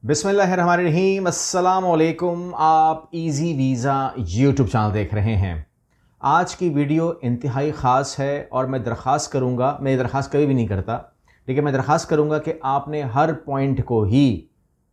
بسم اللہ الرحمن الرحیم، السلام علیکم۔ آپ ایزی ویزا یوٹیوب چینل دیکھ رہے ہیں۔ آج کی ویڈیو انتہائی خاص ہے اور میں درخواست کروں گا، میں درخواست کبھی بھی نہیں کرتا لیکن میں درخواست کروں گا کہ آپ نے ہر پوائنٹ کو ہی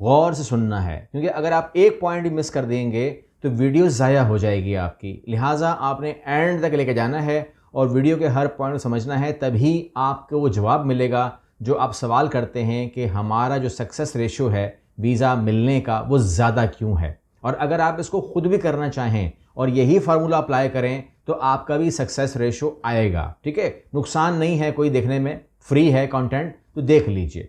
غور سے سننا ہے، کیونکہ اگر آپ ایک پوائنٹ بھی مس کر دیں گے تو ویڈیو ضائع ہو جائے گی آپ کی۔ لہٰذا آپ نے اینڈ تک لے کے جانا ہے اور ویڈیو کے ہر پوائنٹ کو سمجھنا ہے، تبھی آپ کو وہ جواب ملے گا جو آپ سوال کرتے ہیں کہ ہمارا جو سکسیس ریشو ہے ویزا ملنے کا وہ زیادہ کیوں ہے۔ اور اگر آپ اس کو خود بھی کرنا چاہیں اور یہی فارمولہ اپلائی کریں تو آپ کا بھی سکسیس ریشو آئے گا، ٹھیک ہے۔ نقصان نہیں ہے کوئی، دیکھنے میں فری ہے کنٹینٹ، تو دیکھ لیجئے۔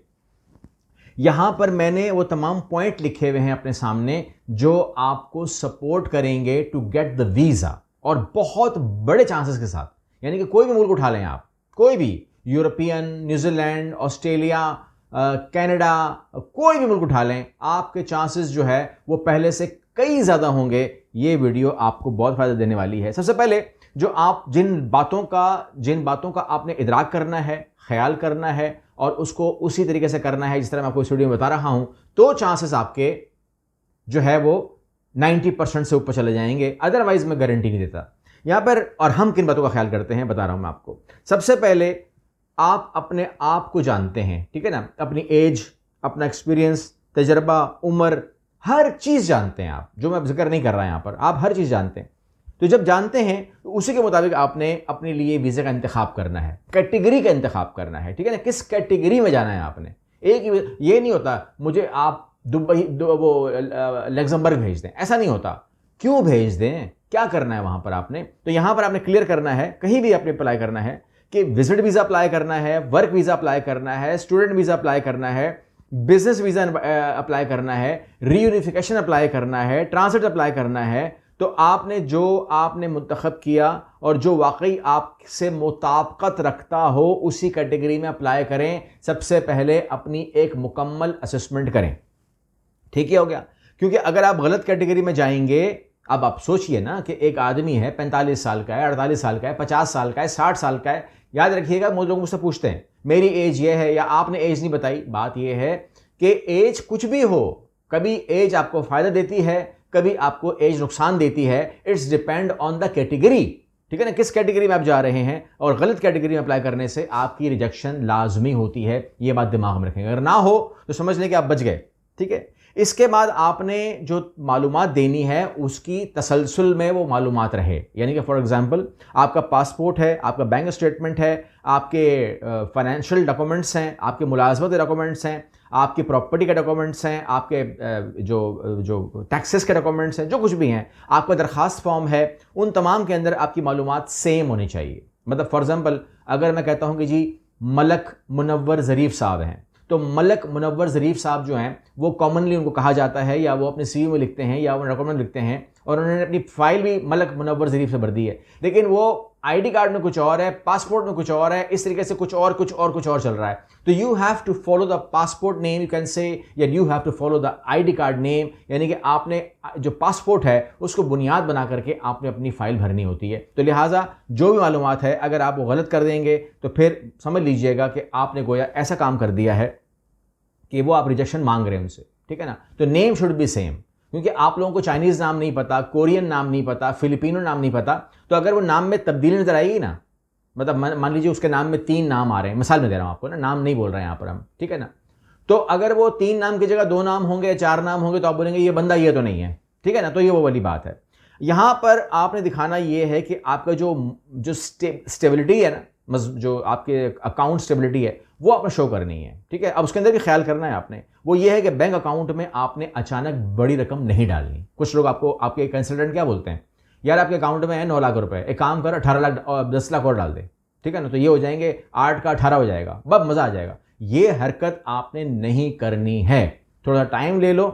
یہاں پر میں نے وہ تمام پوائنٹ لکھے ہوئے ہیں اپنے سامنے جو آپ کو سپورٹ کریں گے ٹو گیٹ دا ویزا، اور بہت بڑے چانسز کے ساتھ۔ یعنی کہ کوئی بھی ملک اٹھا لیں آپ، کوئی بھی European, New Zealand, Australia, Canada, کوئی بھی ملک اٹھا لیں، آپ کے چانسز جو ہے وہ پہلے سے کئی زیادہ ہوں گے۔ یہ ویڈیو آپ کو بہت فائدہ دینے والی ہے۔ سب سے پہلے جو آپ جن باتوں کا آپ نے ادراک کرنا ہے، خیال کرنا ہے اور اس کو اسی طریقے سے کرنا ہے جس طرح میں آپ کو اس ویڈیو میں بتا رہا ہوں، تو چانسز آپ کے جو ہے وہ 90% سے اوپر چلے جائیں گے۔ ادروائز میں گارنٹی نہیں دیتا یہاں پر۔ اور ہم کن باتوں کا خیال کرتے ہیں بتا رہا ہوں میں آپ کو۔ سب سے پہلے آپ اپنے آپ کو جانتے ہیں، ٹھیک ہے نا، اپنی ایج، اپنا ایکسپیرینس، تجربہ، عمر، ہر چیز جانتے ہیں آپ، جو میں ذکر نہیں کر رہا یہاں پر، آپ ہر چیز جانتے ہیں۔ تو جب جانتے ہیں تو اسی کے مطابق آپ نے اپنے لیے ویزے کا انتخاب کرنا ہے، کیٹیگری کا انتخاب کرنا ہے، ٹھیک ہے نا، کس کیٹیگری میں جانا ہے آپ نے۔ ایک یہ نہیں ہوتا مجھے آپ دبئی وہ لگزمبرگ بھیج دیں، ایسا نہیں ہوتا۔ کیوں بھیج دیں، کیا کرنا ہے وہاں پر آپ نے، تو یہاں پر آپ نے کلیئر کرنا ہے، کہیں بھی آپ نے اپلائی کرنا ہے کہ وزٹ ویزا اپلائی کرنا ہے، ورک ویزا اپلائی کرنا ہے، اسٹوڈنٹ ویزا اپلائی کرنا ہے، بزنس ویزا اپلائی کرنا ہے، ری یونیفیکیشن اپلائی کرنا ہے، ٹرانزٹ اپلائی کرنا ہے، تو آپ نے جو آپ نے منتخب کیا اور جو واقعی آپ سے مطابقت رکھتا ہو اسی کیٹیگری میں اپلائی کریں۔ سب سے پہلے اپنی ایک مکمل اسسمنٹ کریں، ٹھیک ہے، ہو گیا۔ کیونکہ اگر آپ غلط کیٹیگری میں جائیں گے، اب آپ سوچئے نا کہ ایک آدمی ہے 45 سال کا ہے، 48 سال کا ہے، 50 سال کا ہے، 60 سال کا ہے۔ یاد رکھیے گا، لوگ مجھ سے پوچھتے ہیں میری ایج یہ ہے، یا آپ نے ایج نہیں بتائی۔ بات یہ ہے کہ ایج کچھ بھی ہو، کبھی ایج آپ کو فائدہ دیتی ہے، کبھی آپ کو ایج نقصان دیتی ہے۔ It's depend on the category, ٹھیک ہے نا، کس کیٹیگری میں آپ جا رہے ہیں۔ اور غلط کیٹیگری میں اپلائی کرنے سے آپ کی ریجیکشن لازمی ہوتی ہے، یہ بات دماغ میں رکھیں گے۔ اگر نہ ہو تو سمجھ لیں کہ آپ بچ گئے، ٹھیک ہے۔ اس کے بعد آپ نے جو معلومات دینی ہے اس کی تسلسل میں وہ معلومات رہے۔ یعنی کہ فار ایگزامپل آپ کا پاسپورٹ ہے، آپ کا بینک اسٹیٹمنٹ ہے، آپ کے فائنینشیل ڈاکومنٹس ہیں، آپ کے ملازمت کے ڈاکومنٹس ہیں، آپ کی پراپرٹی کے ڈاکومنٹس ہیں، آپ کے جو ٹیکسز کے ڈاکومنٹس ہیں، جو کچھ بھی ہیں، آپ کا درخواست فارم ہے، ان تمام کے اندر آپ کی معلومات سیم ہونی چاہیے۔ مطلب فار ایگزامپل اگر میں کہتا ہوں کہ جی ملک منور ظریف صاحب ہیں، تو ملک منور ظریف صاحب جو ہیں وہ کامنلی ان کو کہا جاتا ہے، یا وہ اپنے سی وی میں لکھتے ہیں یا وہ ڈاکومنٹ لکھتے ہیں، اور انہوں نے اپنی فائل بھی ملک منور ظریف سے بھر دی ہے، لیکن وہ آئی ڈی کارڈ میں کچھ اور ہے، پاسپورٹ میں کچھ اور ہے، اس طریقے سے کچھ اور چل رہا ہے۔ تو you have to follow the passport name, you can say, یا you have to follow the I D card name. یعنی کہ آپ نے جو پاسپورٹ ہے اس کو بنیاد بنا کر کے آپ نے اپنی فائل بھرنی ہوتی ہے۔ تو لہٰذا جو بھی معلومات ہے اگر آپ وہ غلط کر دیں گے تو پھر سمجھ لیجئے گا کہ آپ نے گویا ایسا کام کر دیا ہے کہ وہ آپ ریجیکشن مانگ رہے ہیں ان سے، ٹھیک ہے نا۔ تو نیم شوڈ بی سیم، کیونکہ آپ لوگوں کو چائنیز نام نہیں پتا، کورین نام نہیں پتا، فلپینو نام نہیں پتا، تو اگر وہ نام میں تبدیلی نظر آئے گی نا، مطلب مان لیجیے اس کے نام میں 3 نام آ رہے ہیں، مثال میں دے رہا ہوں آپ کو نا، نام نہیں بول رہے ہیں یہاں پر ہم، ٹھیک ہے نا۔ تو اگر وہ 3 نام کی جگہ 2 نام ہوں گے، 4 نام ہوں گے، تو آپ بولیں گے یہ بندہ یہ تو نہیں ہے، ٹھیک ہے نا۔ تو یہ وہ والی بات ہے۔ یہاں پر آپ نے دکھانا یہ ہے کہ آپ کا جو اسٹیبلٹی ہے نا، جو آپ کے اکاؤنٹ اسٹیبلٹی ہے وہ آپ نے شو کرنی ہے، ٹھیک ہے۔ اب اس کے اندر بھی خیال کرنا ہے آپ نے، وہ یہ ہے کہ بینک اکاؤنٹ میں آپ نے اچانک بڑی رقم نہیں ڈالنی۔ کچھ لوگ آپ کے کنسلٹنٹ کیا بولتے ہیں، یار آپ کے اکاؤنٹ میں ہے 9 لاکھ روپے، ایک کام کر 18 لاکھ اور 10 لاکھ اور ڈال دے، ٹھیک ہے نا، تو یہ ہو جائیں گے 8 کا 18 ہو جائے گا، بہت مزہ آ جائے گا۔ یہ حرکت آپ نے نہیں کرنی ہے۔ تھوڑا ٹائم لے لو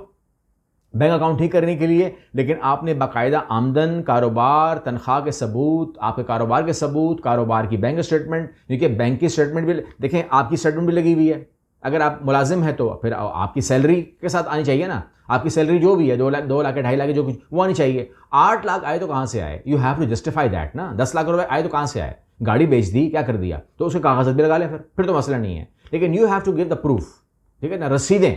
بینک اکاؤنٹ ٹھیک کرنے کے لیے، لیکن آپ نے باقاعدہ آمدن، کاروبار، تنخواہ کے ثبوت، آپ کے کاروبار کے ثبوت، کاروبار کی بینک اسٹیٹمنٹ، کیونکہ بینک کی اسٹیٹمنٹ بھی دیکھیں، آپ کی اسٹیٹمنٹ بھی لگی ہوئی ہے۔ اگر آپ ملازم ہیں تو پھر آپ کی سیلری کے ساتھ آنی چاہیے نا، آپ کی سیلری جو بھی ہے 2 لاکھ 2.5 لاکھ جو کچھ وہ آنی چاہیے۔ 8 لاکھ آئے تو کہاں سے آئے، you have to justify that نا۔ 10 لاکھ روپے آئے تو کہاں سے آئے، گاڑی بیچ دی، کیا کر دیا، تو اس کے کاغذات بھی لگا لیں، پھر تو مسئلہ نہیں ہے، لیکن you have to give the proof, ٹھیک ہے نا، رسیدیں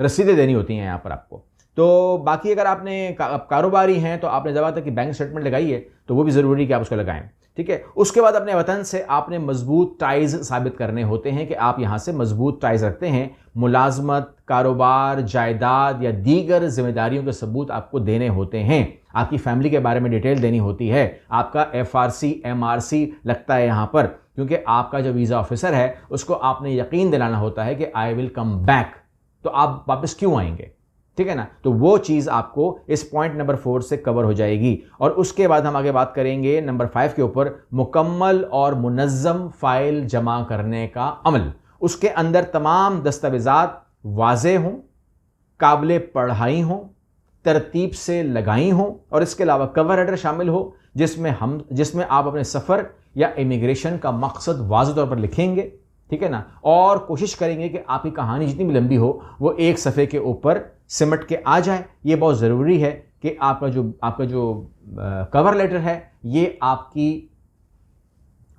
रसीदें देनी होती हैं यहाँ पर आपको। तो बाकी अगर आपने कारोबारी हैं तो आपने ज़्यादा तक कि बैंक स्टेटमेंट लगाई है तो वो भी ज़रूरी कि आप उसको लगाएं, ठीक है। उसके बाद अपने वतन से आपने मजबूत टाइज़ साबित करने होते हैं कि आप यहाँ से मजबूत टाइज़ रखते हैं। मुलाजमत, कारोबार, जायदाद या दीगर जिम्मेदारियों के सबूत आपको देने होते हैं। आपकी फैमिली के बारे में डिटेल देनी होती है। आपका FRC MRC लगता है यहाँ पर, क्योंकि आपका जो वीज़ा ऑफिसर है उसको आपने यकीन दिलाना होता है कि आई विल कम बैक, तो आप वापस क्यों आएंगे, ठीक है ना। तो वो चीज़ आपको इस पॉइंट नंबर 4 से कवर हो जाएगी। और उसके बाद हम आगे बात करेंगे नंबर 5 के ऊपर, मुकम्मल और मुनज़्ज़म फ़ाइल जमा करने का अमल। उसके अंदर तमाम दस्तावेज़ात वाज़े हों, काबिल पढ़ाई हों, तरतीब से लगाई हों, और इसके अलावा कवर लेटर शामिल हो जिसमें आप अपने सफ़र या इमिग्रेशन का मकसद वाज़ेह तौर पर लिखेंगे, ठीक है ना। और कोशिश करेंगे कि आपकी कहानी जितनी भी लंबी हो वो एक सफ़े के ऊपर सिमट के आ जाए। ये बहुत ज़रूरी है कि आपका जो कवर लेटर है ये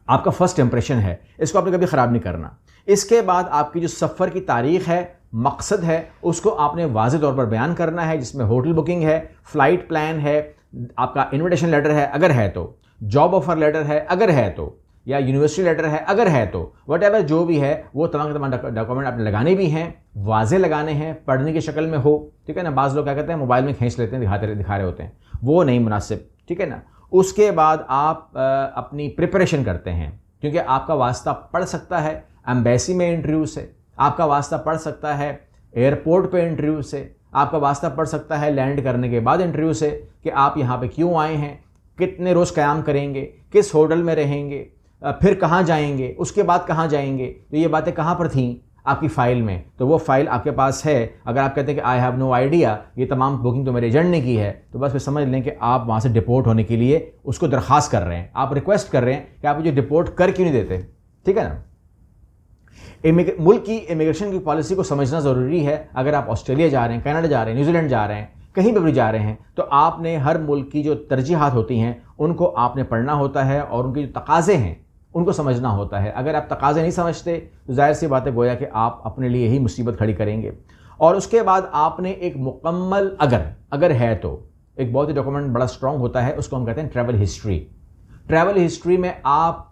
आपका फर्स्ट इंप्रेशन है, इसको आपने कभी ख़राब नहीं करना। इसके बाद आपकी जो सफ़र की तारीख़ है, मकसद है, उसको आपने वाज़ेह तौर पर बयान करना है, जिसमें होटल बुकिंग है, फ़्लाइट प्लान है, आपका इन्विटेशन लेटर है अगर है तो, जॉब ऑफ़र लेटर है अगर है तो, या यूनिवर्सिटी लेटर है अगर है तो, वट जो भी है वो तमाम के तमाम डॉक्यूमेंट आपने लगाने भी हैं, वाज़ेह लगाने हैं, पढ़ने की शक्ल में हो, ठीक है ना। बाज़ लोग क्या कहते हैं मोबाइल में खींच लेते हैं, दिखा रहे होते हैं, वो नहीं मुनासिब, ठीक है ना। उसके बाद आप अपनी प्रिपरेशन करते हैं, क्योंकि आपका वास्ता पड़ सकता है एम्बेसी में इंटरव्यू से, आपका वास्ता पड़ सकता है एयरपोर्ट पे इंटरव्यू से, आपका वास्ता पड़ सकता है लैंड करने के बाद इंटरव्यू से कि आप यहाँ पे क्यों आए हैं, कितने रोज़ क़याम करेंगे, किस होटल में रहेंगे, फिर कहाँ जाएंगे, उसके बाद कहाँ जाएंगे, तो ये बातें कहाँ पर थीं आपकी फ़ाइल में। तो वो फ़ाइल आपके पास है। अगर आप कहते हैं कि आई हैव नो आइडिया, ये तमाम बुकिंग तो मेरे एजेंट ने की है, तो बस फिर समझ लें कि आप वहाँ से डिपोर्ट होने के लिए उसको दरख्वास्त कर रहे हैं, आप रिक्वेस्ट कर रहे हैं कि आप मुझे डिपोर्ट कर क्यों नहीं देते, ठीक है ना। मुल्क की इमिग्रेशन की पॉलिसी को समझना ज़रूरी है। अगर आप ऑस्ट्रेलिया जा रहे हैं, कनाडा जा रहे हैं, न्यूजीलैंड जा रहे हैं, कहीं पर भी जा रहे हैं, तो आपने हर मुल्क की जो तरजीहात होती हैं उनको आपने पढ़ना होता है और उनके जो तकाज़े हैं उनको समझना होता है। अगर आप तकाज़े नहीं समझते तो ज़ाहिर सी बात है गोया कि आप अपने लिए ही मुसीबत खड़ी करेंगे। और उसके बाद आपने एक मुकम्मल अगर है तो एक बहुत ही डॉक्यूमेंट बड़ा स्ट्रॉन्ग होता है, उसको हम कहते हैं ट्रैवल हिस्ट्री। ट्रैवल हिस्ट्री में आप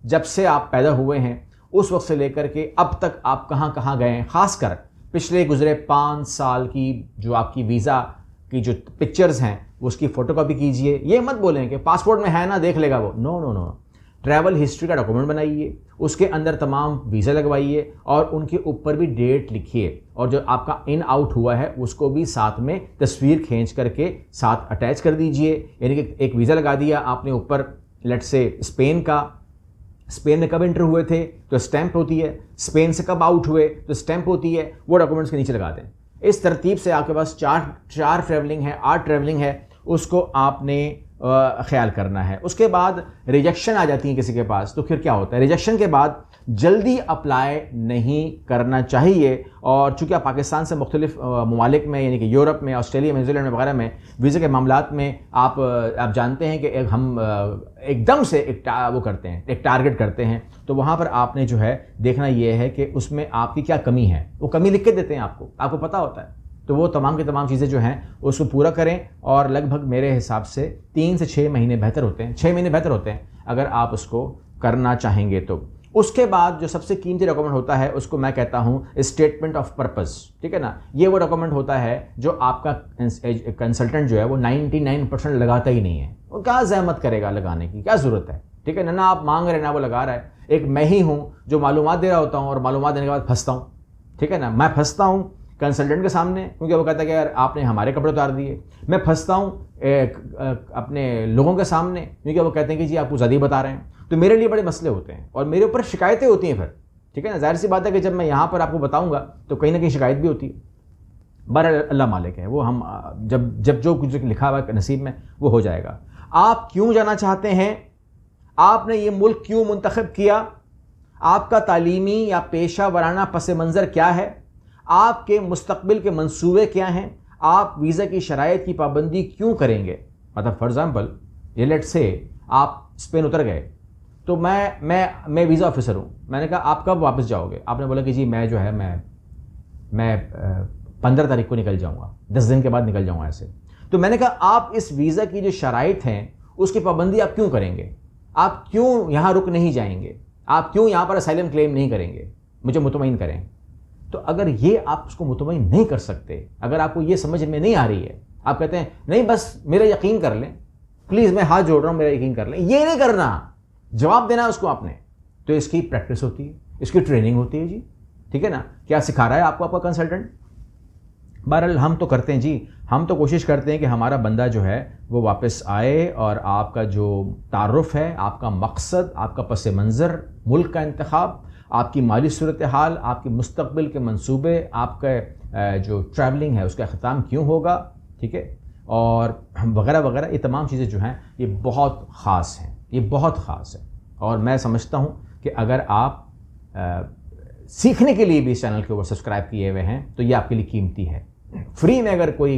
जब से आप पैदा हुए हैं उस वक्त से लेकर के अब तक आप कहाँ कहाँ गए हैं, ख़ासकर पिछले गुज़रे 5 साल की जो आपकी वीज़ा की जो पिक्चर्स हैं उसकी फ़ोटोकॉपी कीजिए। ये मत बोलें कि पासपोर्ट में है ना, देख लेगा वो, नो। ट्रैवल हिस्ट्री का डॉक्यूमेंट बनाइए, उसके अंदर तमाम वीज़ा लगवाइए और उनके ऊपर भी डेट लिखिए, और जो आपका इन आउट हुआ है उसको भी साथ में तस्वीर खींच करके साथ अटैच कर दीजिए। यानी कि एक वीज़ा लगा दिया आपने ऊपर, लेट से स्पेन में कब इंटर हुए थे तो स्टैंप होती है, स्पेन से कब आउट हुए तो स्टैंप होती है, वो डॉक्यूमेंट्स के नीचे लगा दें। इस तरतीब से आपके पास चार ट्रैवलिंग है, 8 ट्रैवलिंग है, उसको आपने ख्याल करना है। उसके बाद रिजेक्शन आ जाती है किसी के पास, तो फिर क्या होता है, रिजेक्शन के बाद जल्दी अप्लाई नहीं करना चाहिए। और चूँकि आप पाकिस्तान से मुख्तलिफ ममालिक में यानी कि यूरोप में, ऑस्ट्रेलिया में, न्यूजीलैंड वगैरह में वीज़ा के मामलात में आप जानते हैं कि हम एकदम से एक टारगेट करते हैं, तो वहाँ पर आपने जो है देखना ये है कि उसमें आपकी क्या कमी है, वो कमी लिख के देते हैं आपको पता होता है। तो वो तमाम की तमाम चीज़ें जो हैं उसको पूरा करें, और लगभग मेरे हिसाब से 3 से 6 महीने बेहतर होते हैं, 6 महीने बेहतर होते हैं अगर आप उसको करना चाहेंगे तो। उसके बाद जो सबसे कीमती डॉक्यूमेंट होता है उसको मैं कहता हूँ स्टेटमेंट ऑफ पर्पस, ठीक है ना। ये वो डॉक्यूमेंट होता है जो आपका कंसल्टेंट जो है वो 99% लगाता ही नहीं है, वो क्या ज़हमत करेगा, लगाने की क्या ज़रूरत है, ठीक है ना। आप मांग रहे हैं ना वो लगा रहा है। एक मैं ही हूँ जो मालूमात दे रहा होता हूँ और मालूमात देने के बाद फंसता हूँ, ठीक है ना। मैं फंसता हूँ कंसल्टेंट के सामने क्योंकि वो कहता है कि यार आपने हमारे कपड़े उतार दिए। मैं फंसता हूँ अपने लोगों के सामने क्योंकि वो कहते हैं कि जी आपको ज़्यादा बता रहे हैं। तो मेरे लिए बड़े मसले होते हैं और मेरे ऊपर शिकायतें होती हैं फिर, ठीक है ना। ज़ाहिर सी बात है कि जब मैं यहाँ पर आपको बताऊँगा तो कहीं ना कहीं शिकायत भी होती है। बहरहाल अल्लाह मालिक है, वो हम जब जो कुछ लिखा हुआ नसीब में वो हो जाएगा। आप क्यों जाना चाहते हैं, आपने ये मुल्क क्यों मुंतखब किया, आपका तालीमी या पेशा वराना पस मंज़र क्या है, आपके मुस्तकबिल के मंसूबे क्या हैं, आप वीज़ा की शराइत की पाबंदी क्यों करेंगे। मतलब फॉर एग्ज़ाम्पल ये लेट से आप स्पेन उतर गए तो मैं वीज़ा ऑफिसर हूँ, मैंने कहा आप कब वापस जाओगे, आपने बोला कि जी मैं जो है मैं 15 तारीख को निकल जाऊँगा, 10 दिन के बाद निकल जाऊँगा ऐसे। तो मैंने कहा आप इस वीज़ा की जो शराइत हैं उसकी पाबंदी आप क्यों करेंगे, आप क्यों यहाँ रुक नहीं जाएंगे, आप क्यों यहाँ पर असाइलम क्लेम नहीं करेंगे, मुझे मुतमईन करें। तो अगर ये आप उसको मुतमईन नहीं कर सकते, अगर आपको ये समझ में नहीं आ रही है, आप कहते हैं नहीं बस मेरा यकीन कर लें, प्लीज़ मैं हाथ जोड़ रहा हूँ मेरा यकीन कर लें, ये नहीं करना, जवाब देना है उसको आपने। तो इसकी प्रैक्टिस होती है, इसकी ट्रेनिंग होती है जी, ठीक है ना। क्या सिखा रहा है आपको आपका कंसल्टेंट? बहरहाल हम तो करते हैं जी, हम तो कोशिश करते हैं कि हमारा बंदा जो है वो वापस आए और आपका जो तारुफ है, आपका मकसद, आपका पस मंज़र, मुल्क का इंतखाब, आपकी माली सूरत हाल, आपके मुस्तक़बिल के मंसूबे, आपका जो ट्रैवलिंग है उसका अख्ताम क्यों होगा, ठीक है, और वगैरह वगैरह, ये तमाम चीज़ें जो हैं ये बहुत ख़ास हैं, ये बहुत ख़ास है। और मैं समझता हूँ कि अगर आप सीखने के लिए भी इस चैनल के ऊपर सब्सक्राइब किए हुए हैं तो ये आपके लिए कीमती है। फ्री में अगर कोई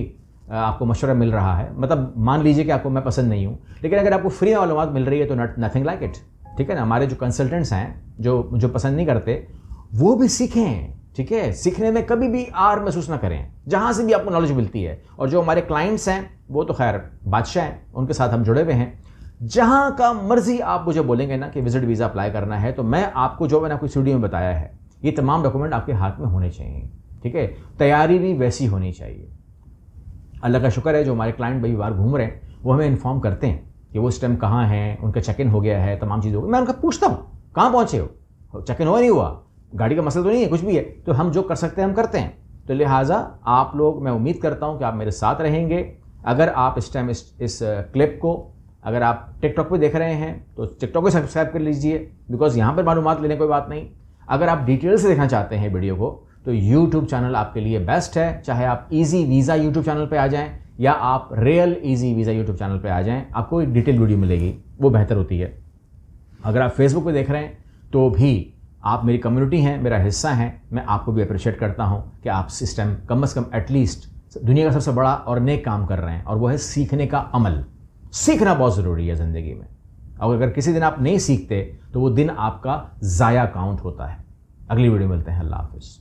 आपको मशवरा मिल रहा है, मतलब मान लीजिए कि आपको मैं पसंद नहीं हूँ, लेकिन अगर आपको फ्री में मालूमात मिल रही है तो नथिंग लाइक इट, ठीक है ना। हमारे जो कंसल्टेंट्स हैं जो पसंद नहीं करते वो भी सीखें, ठीक है। सीखने में कभी भी आर महसूस ना करें, जहाँ से भी आपको नॉलेज मिलती है। और जो हमारे क्लाइंट्स हैं वो तो खैर बादशाह हैं, उनके साथ हम जुड़े हुए हैं। जहाँ का मर्जी आप मुझे बोलेंगे ना कि विजिट वीज़ा अप्लाई करना है, तो मैं आपको जो मैंने आपको स्टूडियो में बताया है ये तमाम डॉक्यूमेंट आपके हाथ में होने चाहिए, ठीक है। तैयारी भी वैसी होनी चाहिए। अल्लाह का शुक्र है जो हमारे क्लाइंट भाई बाहर घूम रहे हैं वो हमें इन्फॉर्म करते हैं कि वो इस टाइम कहाँ हैं, उनका चेक इन हो गया है, तमाम चीज़ हो गई। मैं उनका पूछता हूँ कहाँ पहुँचे हो, चेक इन हुआ नहीं हुआ, गाड़ी का मसला तो नहीं है, कुछ भी है। तो हम जो कर सकते हैं हम करते हैं। तो लिहाजा आप लोग, मैं उम्मीद करता हूँ कि आप मेरे साथ रहेंगे। अगर आप इस टाइम इस क्लिप को अगर आप टिकटॉक पे देख रहे हैं तो टिकटॉक को सब्सक्राइब कर लीजिए, बिकॉज यहाँ पर मालूमात लेने कोई बात नहीं। अगर आप डिटेल से देखना चाहते हैं वीडियो को तो यूट्यूब चैनल आपके लिए बेस्ट है। चाहे आप इजी वीज़ा यूट्यूब चैनल पे आ जाएं या आप real easy visa YouTube channel पे आ जाएं, आपको एक डिटेल वीडियो मिलेगी, वो बेहतर होती है। अगर आप फेसबुक पे देख रहे हैं तो भी आप मेरी कम्युनिटी हैं, मेरा हिस्सा हैं, मैं आपको भी अप्रिशिएट करता हूं कि आप इस टाइम कम से कम एटलीस्ट दुनिया का सबसे बड़ा और नेक काम कर रहे हैं, और वो है सीखने का अमल। सीखना बहुत ज़रूरी है ज़िंदगी में, और अगर किसी दिन आप नहीं सीखते तो वो दिन आपका ज़ाया काउंट होता है। अगली वीडियो मिलते हैं, अल्लाह हाफ़िज़।